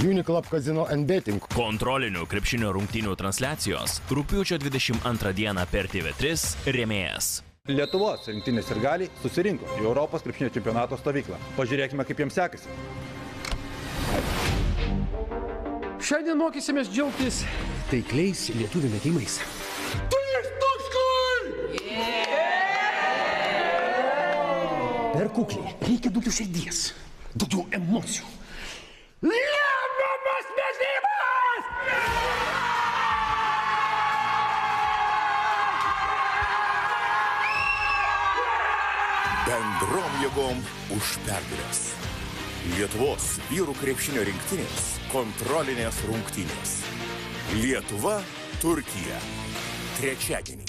Uniclub Casino and Betting. Kontrolinių krepšinio rungtynių transliacijos rugpjūčio 22 dieną per TV3 rėmėjas. Lietuvos rinktinės sirgaliai susirinko į Europos krepšinio čempionato stovyklą. Pažiūrėkime, kaip jiems sekasi. Šiandien mokysimės džiaugtis taikliais lietuvių metimais. Per kukliai, reikia daugiau širdies, daugiau emocijų. Lemiamas metimas! Bendrom jėgom už pergalės. Lietuvos vyrų krepšinio rinktinės kontrolinės rungtynės. Lietuva, Turkija. Trečiadienį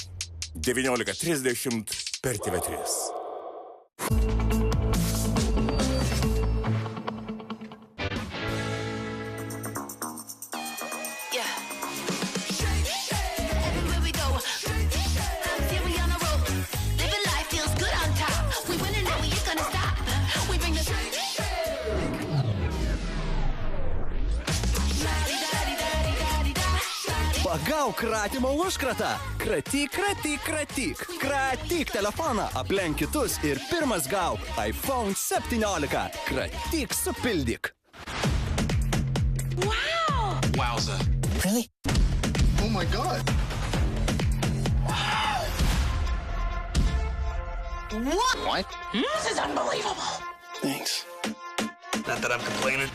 19:30 per TV3. Pagauk kratymo užkratą. Kratyk, kratyk, kratyk. Kratyk telefoną, aplenk kitus ir pirmas gauk iPhone 17. Kratyk supildyk. Wow! Wowza. Really? Oh my God. What? This is unbelievable. Thanks. Not that I'm complaining.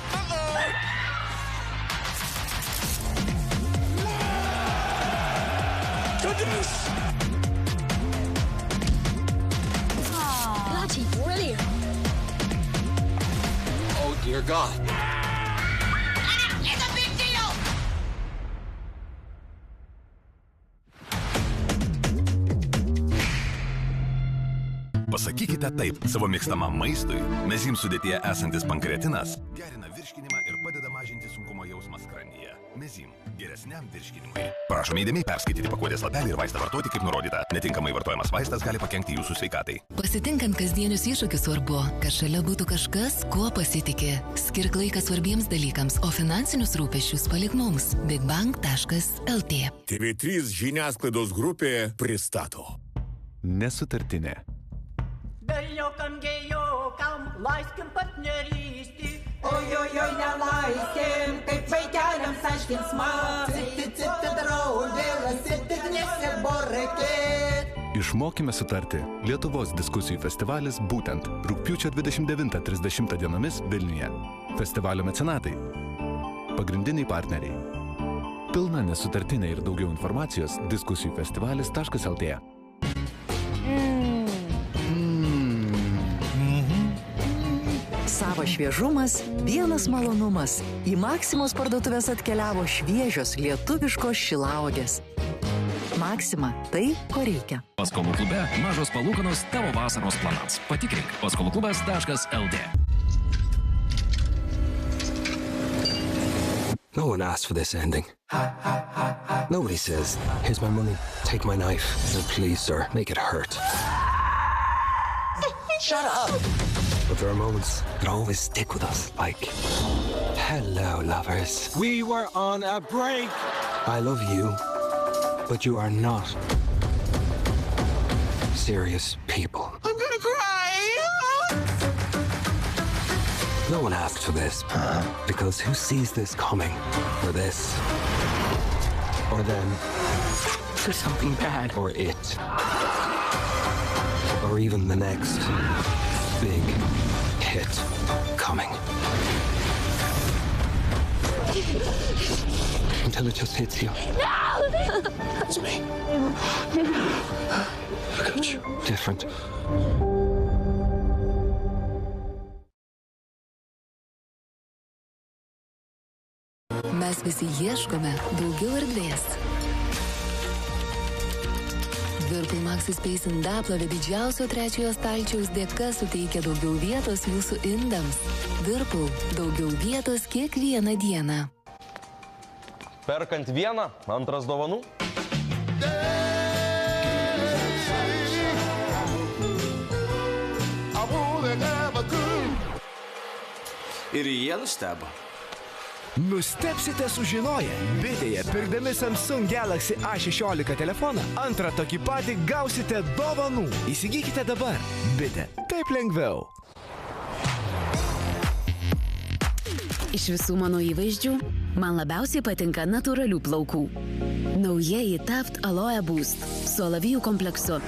Bloody brilliant. Oh dear God. It's a big deal. Pasakykite taip savo mėgstamam maistui. Mezym sudėtyje esantis pankreatinas gerina virškinimą ir padeda mažinti sunkumo jausmą skrandyje. Mezym geresniam virškinimui. Prašome įdėmiai perskaityti pakuotės lapelį ir vaistą vartoti kaip nurodyta. Netinkamai vartojamas vaistas gali pakenkti jūsų sveikatai. Pasitinkant kasdienius iššūkius svarbu, kad šalia būtų kažkas, kuo pasitikė. Skirk laiką svarbiems dalykams, o finansinius rūpesčius palik mums. bigbank.lt. TV3 žiniasklaidos grupė pristato. Nesutartinė. Beliokam, gėjokam, laiskim partnerystį. Oi, nelaiskim, kaip vaikeliams aiškins man. Citi, draudėlą, citi, nesiborkit. Išmokime sutarti. Lietuvos diskusijų festivalis būtent rugpjūčio 29-30 dienomis Vilniuje. Festivalio mecenatai. Pagrindiniai partneriai. Pilna nesutartinė ir daugiau informacijos diskusijufestivalis.lt. Savo šviežumas, vienas malonumas. Į Maksimos parduotuvės atkeliavo šviežios lietuviškos šilauogės. Maksima – tai, ko reikia. Paskolų klube mažos palūkanos tavo vasaros planams. Patikrink paskolųklubas.lt. No one asked for this ending. Nobody says, here's my money, take my knife. No, please, sir, make it hurt. Shut up. But there are moments that always stick with us, like, hello, lovers. We were on a break. I love you, but you are not serious people. I'm gonna cry. No one asked for this, because who sees this coming? Or this, or them, For something bad. or it, or even the next big hit coming. Until it just hits you. No! It's me. Look at you. Different. Mes visi ieškome daugiau erdvės. Whirlpool Maxi Space indaplovė didžiausio trečiojo stalčiaus dėka suteikia daugiau vietos jūsų indams. Whirlpool – daugiau vietos kiekvieną dieną. Perkant vieną, antras dovanų. Ir jie nustebo. Nustebsite sužinoję, bitėje pirkdami Samsung Galaxy A16 telefoną, antrą tokį patį gausite dovanų. Įsigykite dabar. Bitė. Taip lengviau. Iš visų mano įvaizdžių, man labiausiai patinka natūralių plaukų. Naujieji Taft Aloe Boost su alavijų kompleksu.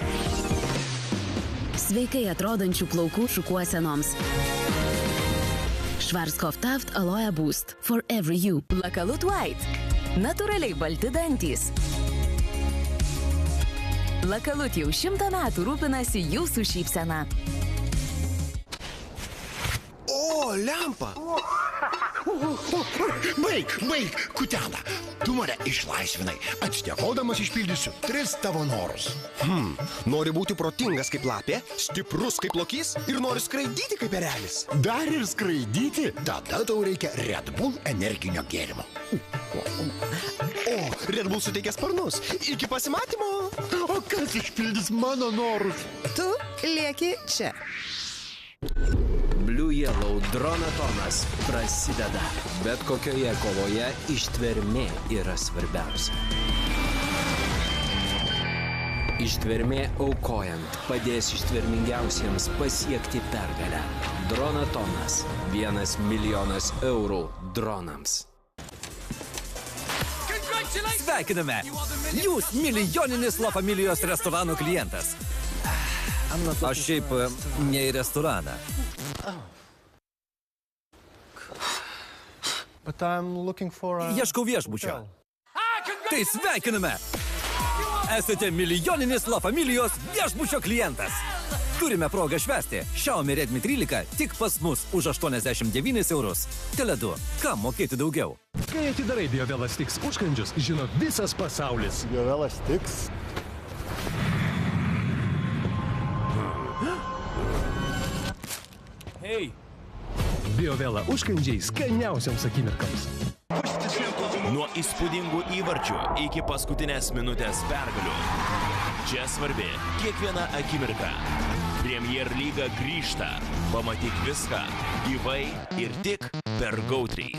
Sveikai atrodančių plaukų šukuosenoms. Schwarzkopf Taft Aloe Boost for every you. Lakalut White. Natūraliai balti dantys. Lakalut jau 100 metų rūpinasi jūsų šypsena. O, lempa! Baig, kutena. Tu mane išlaisvinai. Atsidėkodamas išpildysiu 3 tavo norus. Nori būti protingas kaip lapė, stiprus kaip lokys ir nori skraidyti kaip erelis. Dar ir skraidyti? Tada tau reikia Red Bull energinio gėrimo. O, Red Bull suteikia sparnus. Iki pasimatymo. O kas išpildys mano norus? Tu lieki čia. Blue Yellow Dronatonas prasideda. Bet kokioje kovoje ištvermė yra svarbiausia. Ištvermė aukojant padės ištvermingiausiems pasiekti pergalę. Dronatonas. 1 milijonas eurų dronams. Sveikiname! Jūs milijoninis La Familijos restorano klientas. Aš šiaip ne į restoraną. Ieškau viešbučio. Tai sveikiname! Esate milijoninis La Familijos viešbučio klientas. Turime progą švęsti. Xiaomi Redmi 13 tik pas mus už 89 eurus. Tele2. Kam mokėti daugiau? Kai atidarai Biovela Stix užkandžius, žino visas pasaulis. Biovela Stix. Hei! Biovela užkandžiai skaniausiams akimirkams. Nuo įspūdingų įvarčių iki paskutinės minutės pergalių. Čia svarbi kiekviena akimirka. Premier Lyga grįžta. Pamatyk viską gyvai ir tik per GO3.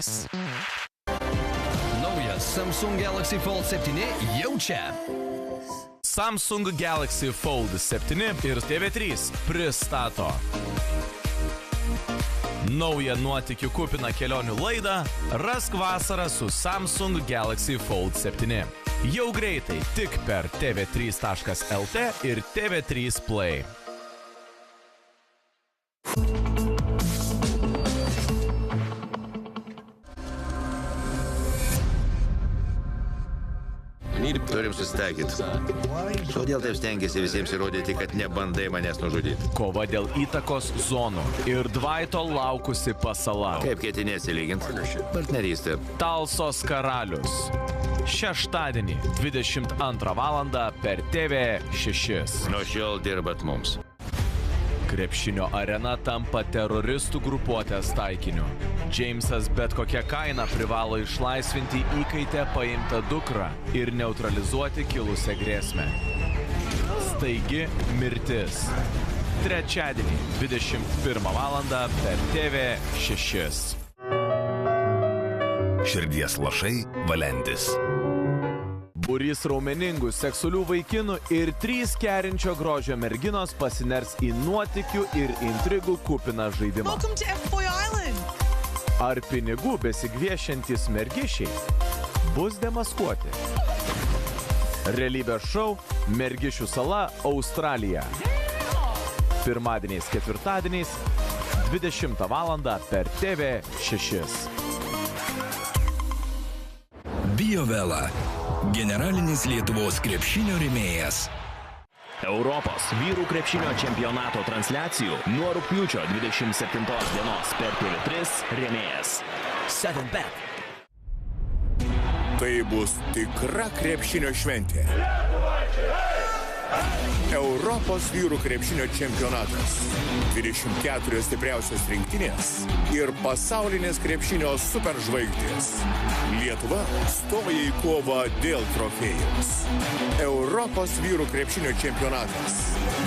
Naujas Samsung Galaxy Fold 7 jau čia. Samsung Galaxy Fold 7 ir TV3 pristato naują nuotykių kupiną kelionių laidą Rask vasarą su Samsung Galaxy Fold 7. Jau greitai tik per tv3.lt ir TV3 Play. Turim susitaikyti. Kodėl taip stengiasi visiems įrodyti, kad nebandai manęs nužudyti? Kova dėl įtakos zonų ir Dvaito laukusi pasala. Kaip ketinėsi lyginti? Partnerystė. Talsos karalius. Šeštadienį 22 valandą per TV6. Nuo šiol dirbat mums. Krepšinio arena tampa teroristų grupuotės taikiniu. Džeimsas bet kokią kainą privalo išlaisvinti įkaitę paimtą dukrą ir neutralizuoti kilusią grėsmę. Staigi mirtis. Trečiadienį 21 valandą per TV6. Širdies lašai Valentis. Būrys raumeningų seksualių vaikinų ir 3 kerinčio grožio merginos pasiners į nuotykių ir intrigų kupiną žaidimą. Ar pinigų besigviešiantys mergišiai bus demaskuoti? Realybės šou Mergišių sala Australija. Pirmadieniais, ketvirtadieniais 20 valandą per TV6. Biovela. Generalinis Lietuvos krepšinio rėmėjas. Europos vyrų krepšinio čempionato transliacijų nuo rugpjūčio 27 dienos per TV3 rėmėjas 7bet. Tai bus tikra krepšinio šventė. Europos vyrų krepšinio čempionatas, 24 stipriausios rinktinės ir pasaulinės krepšinio superžvaigždės. Lietuva stoja į kovą dėl trofėjaus. Europos vyrų krepšinio čempionatas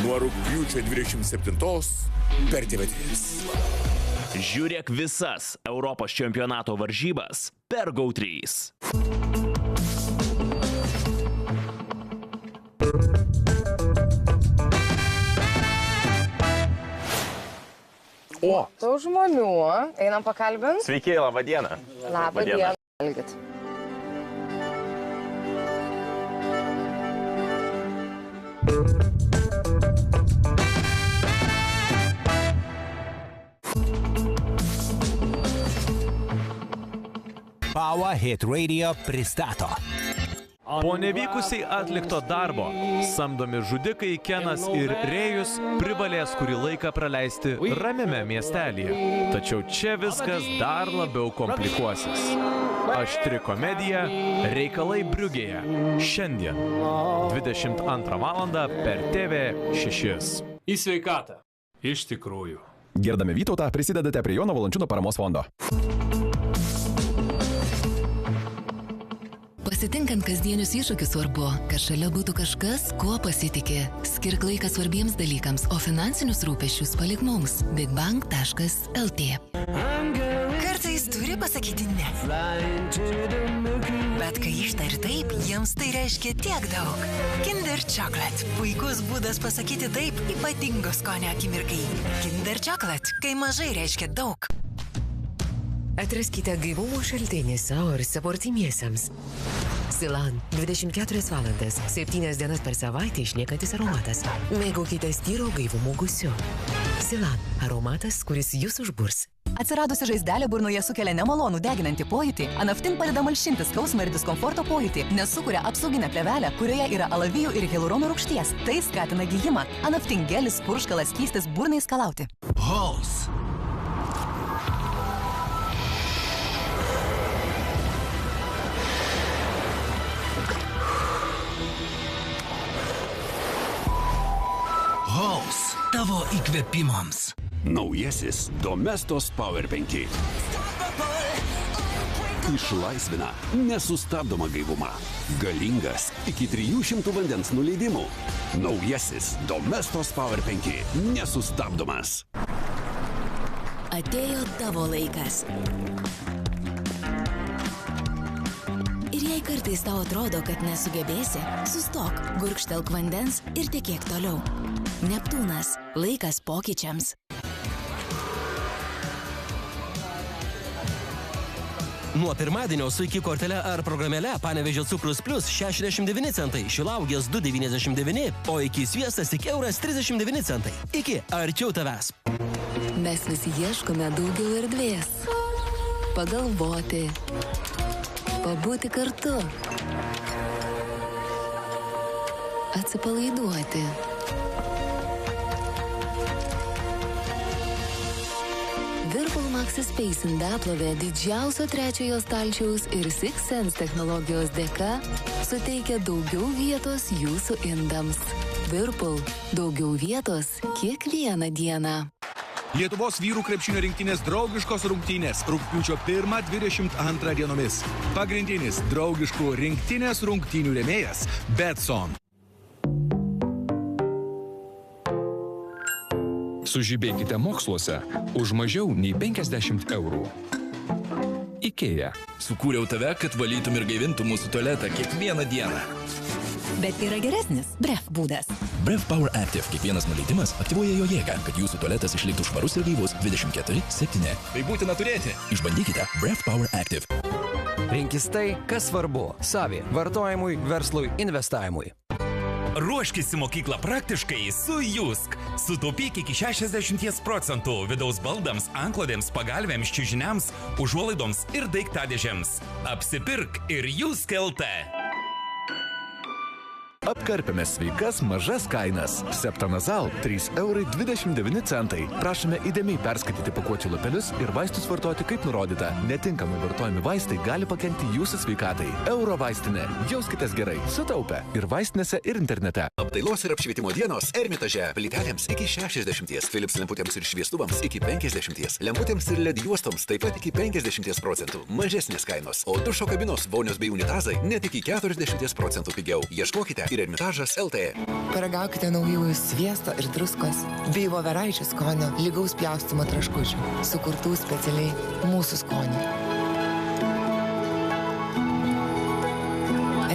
nuo rugpjūčio 27 per TV3. Žiūrėk visas Europos čempionato varžybas per GO3. O. Daug žmonių. Einam pakalbint. Sveiki, labą dieną. Labą dieną. Valgit. Power Hit Radio pristato. Po nevykusiai atlikto darbo, samdomi žudikai Kenas ir Rėjus privalės kurį laiką praleisti ramiame miestelyje. Tačiau čia viskas dar labiau komplikuosis. Aštri komedija, reikalai Briugėje. Šiandien, 22 valandą per TV6. Į sveikatą. Iš tikrųjų. Girdami Vytautą prisidedate prie Jono Valančiūno paramos fondo. Pasitinkant kasdienius iššūkius svarbu, kad šalia būtų kažkas, kuo pasitikė. Skirk laiką svarbiems dalykams, o finansinius rūpesčius palik mums. bigbank.lt. Kartais turi pasakyti ne. Bet kai ištari taip, jiems tai reiškia tiek daug. Kinder Chocolate. Puikus būdas pasakyti taip ypatingo skonio akimirkai. Kinder Chocolate. Kai mažai reiškia daug. Atraskite gaivumo šaltinį savo ir savo artimiesiems. Silan. 24 valandas, 7 dienas per savaitę išliekantis aromatas. Mėgaukitės tyro gaivumo gūsiu. Silan. Aromatas, kuris jūs užburs. Atsiradusi žaizdelė burnoje sukelia nemalonų deginantį pojūtį, Anaftin padeda malšinti skausmą ir diskomforto pojūtį, nes sukuria apsauginę plėvelę, kurioje yra alavijų ir hialurono rūgšties. Tai skatina gijimą. Anaftin gelis, purškalas, skystis burnai skalauti. Halls. Halls. Tavo įkvėpimams. Naujasis Domestos Power 5. Išlaisvina nesustabdomą gaivumą. Galingas iki 300 vandens nuleidimų. Naujasis Domestos Power 5. Nesustabdomas. Atėjo tavo laikas. Ir jei kartais tau atrodo, kad nesugebėsi, sustok, gurkštelk vandens ir tekėk toliau. Neptūnas. Laikas pokyčiams. Nuo pirmadienio su iki kortelė ar programėle Panevėžio cukrus plus 69 centai, Šilauogės 2,99, o iki sviestas tik €1,39 centai. Iki arčiau tavęs. Mes visi ieškome daugiau erdvės. Pagalvoti. Pabūti kartu. Atsipalaiduoti. Whirlpool Maxi Space indaplovė didžiausio trečiojo stalčiaus ir Six Sense technologijos dėka suteikia daugiau vietos jūsų indams. Whirlpool – daugiau vietos kiekvieną dieną. Lietuvos vyrų krepšinio rinktinės draugiškos rungtynės rugpjūčio 1-22 dienomis. Pagrindinis draugiškų rinktinės rungtynių rėmėjas Betson. Sužibėkite moksluose už mažiau nei 50 €. Ikea. Sukūriau tave, kad valytum ir gaivintum mūsų tualetą kiekvieną dieną. Bet yra geresnis Bref būdas. Bref Power Active. Kiekvienas nuleidimas aktyvuoja jo jėgą, kad jūsų tualetas išliktų švarus ir gaivus 24/7. Tai būtina turėti. Išbandykite Bref Power Active. Rinkis tai, kas svarbu. Savi. Vartojimui, verslui, investavimui. Ruoškis į mokyklą praktiškai su JUSK. Sutaupyk iki 60% vidaus baldams, antklodėms, pagalvėms, čiužiniams, užuolaidoms ir daiktadėžėms. Apsipirk ir JUSK LT. Apkarpėme sveikas mažas kainas. Septanazal 3,29 €. Prašome įdėmiai perskaityti pakuočių lapelius ir vaistus vartoti kaip nurodyta. Netinkamai vartojami vaistai gali pakenkti jūsų sveikatai. Euro vaistinė. Jauskitės gerai. Sutaupę. Ir vaistinėse, ir internete. Apdailos ir apšvietimo dienos Ermitaže. Plytelėms iki 60, Philips lemputėms ir šviestuvams iki 50, lemputėms ir LED juostoms taip pat iki 50%. Mažesnės kainos. O dušo kabinos, vonios bei unitazai net iki 40% pigiau. Ieškokite ir Ermitažas LT. Paragaukite naujųjų sviesto ir druskos bei voveraičių skonio lygaus pjaustymo traškučių, sukurtų specialiai mūsų skoniui.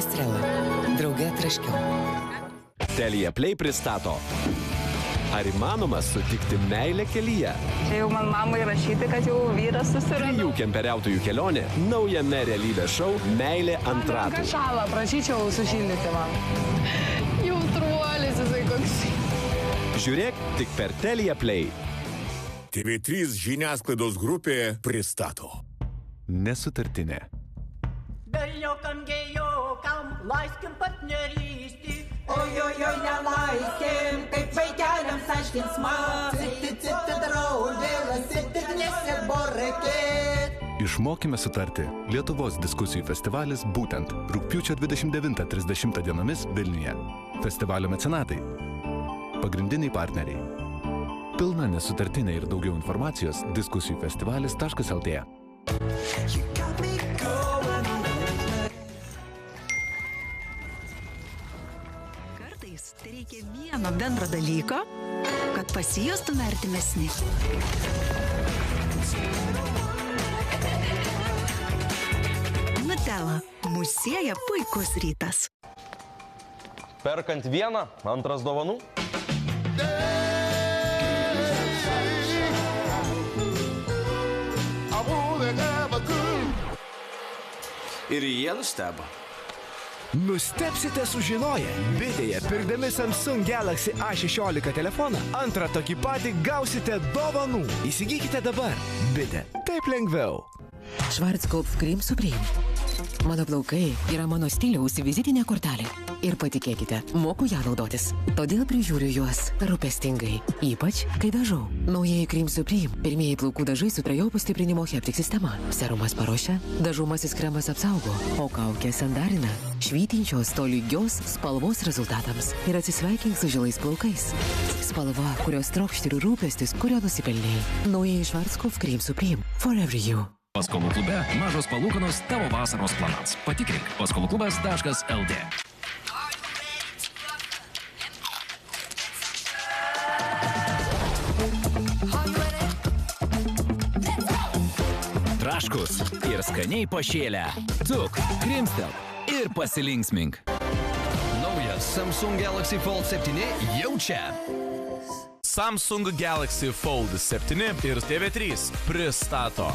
Estrela. Drauge traškiau. Telia Play pristato. Ar įmanoma sutikti meilę kelyje? Jau man mamai rašyti, kad jau vyras susirado. 3 kemperiautojų kelionė naujame realybės šou Meilė ant ratų. Šalą, prašyčiau sušildyti man. Jautruolis jisai koks. Žiūrėk tik per Telia Play. TV3 žiniasklaidos grupė pristato. Nesutartinė. Beliokam gėjokam, laiskim partnerystį. Ojojoj, nelaiskim, kaip vaikeliams aiškins man. Citi draudėlas, citi nesiborėkit. Išmokime sutarti. Lietuvos diskusijų festivalis būtent rugpjūčio 29-30 dienomis Vilniuje. Festivalio mecenatai. Pagrindiniai partneriai. Pilna nesutartinė ir daugiau informacijos diskusijufestivalis.lt. Kartais tai reikia vieno bendro dalyko, kad pasijustume artimesni. Nutella. Mus sieja puikus rytas. Perkant vieną, antras dovanų. Ir jie nustebo. Nustebsite sužinoję, bitėje pirkdami Samsung Galaxy A16 telefoną, antrą tokį patį gausite dovanų. Įsigykite dabar. Bitė. Taip lengviau. Schwarzkopf Cream Supreme. Mano plaukai yra mano stiliaus vizitinė kortelė. Ir patikėkite, moku ją naudotis. Todėl prižiūriu juos rūpestingai, ypač kai dažau. Naujieji Cream Supreme pirmieji plaukų dažai su trejopų stiprinimo Heptik sistema. Serumas paruošia, dažumasis kremas apsaugo, o kaukė sandarina švytinčios tolygios spalvos rezultatams. Ir atsisveikink su žilais plaukais. Spalva, kurios trokšti ir rūpestis, kurio nusipelnėjai. Naujieji Schwarzkopf Cream Supreme. Forever you. Paskolų klube mažos palūkanos tavo vasaros planams. Patikrink paskolųklubas.lt. Traškus ir skaniai pašėlę. Tuk, krimstel ir pasilinksmink. Naujas Samsung Galaxy Fold 7 jau čia. Samsung Galaxy Fold 7 ir TV3 pristato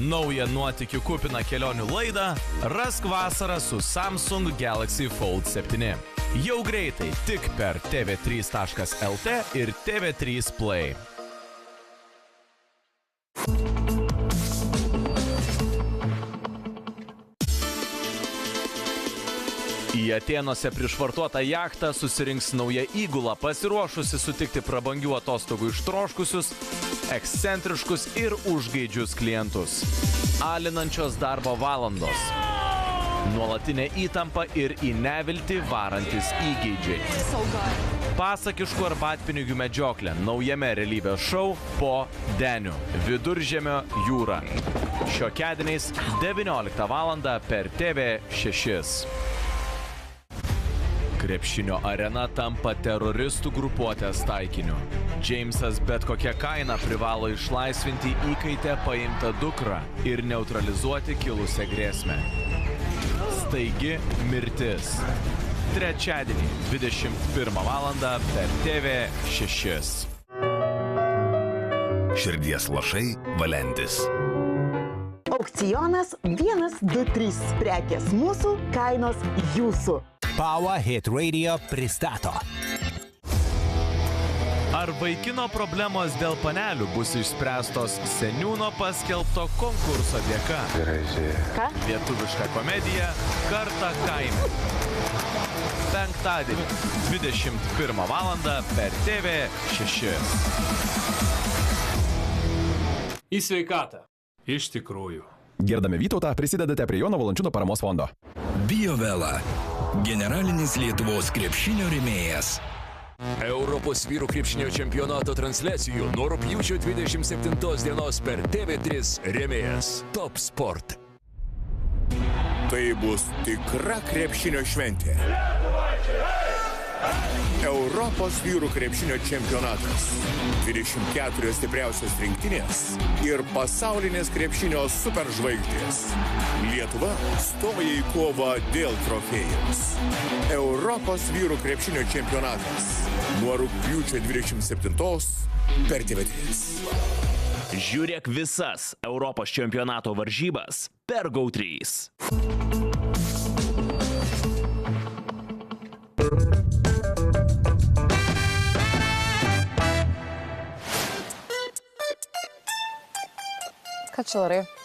naują nuotykių kupiną kelionių laidą Rask vasarą su Samsung Galaxy Fold 7. Jau greitai tik per tv3.lt ir TV3 Play. Į Atėnuose prišvartuotą jachtą susirinks nauja įgula, pasiruošusi sutikti prabangių atostogų ištroškusius, ekscentriškus ir užgaidžius klientus. Alinančios darbo valandos. Nuolatinė įtampa ir į neviltį varantis įgeidžiai. Pasakiškų arbatpinigių medžioklė naujame realybės šou Po Deniu. Viduržemio jūra. Šiokiadieniais 19 val. Per TV6. Krepšinio arena tampa teroristų grupuotės taikiniu. Džeimsas bet kokią kainą privalo išlaisvinti įkaitę paimtą dukrą ir neutralizuoti kilusią grėsmę. Staigi mirtis. Trečiadienį 21 val. Per TV6. Širdies lašai valentis. Aukcionas 1, 2, 3. Prekės mūsų, kainos jūsų. Power Hit Radio pristato. Ar vaikino problemos dėl panelių bus išspręstos seniūno paskelbto konkurso dėka? Ką? Lietuviška komedija Karta kaime. Penktadienį 21 val. Per TV6. Į sveikatą. Iš tikrųjų. Girdami Vytautą prisidedate prie Jono Valančiūno paramos fondo. BioVela. Generalinis Lietuvos krepšinio rėmėjas. Europos vyrų krepšinio čempionato transliacijų nuo rugpjūčio 27 dienos per TV3 rėmėjas Top Sport. Tai bus tikra krepšinio šventė. Europos vyrų krepšinio čempionatas, 24 stipriausios rinktinės ir pasaulinės krepšinio superžvaigždės. Lietuva stoja į kovą dėl trofėjaus. Europos vyrų krepšinio čempionatas nuo rugpjūčio 27 per TV3. Žiūrėk visas Europos čempionato varžybas per GO3. Ką čia darai?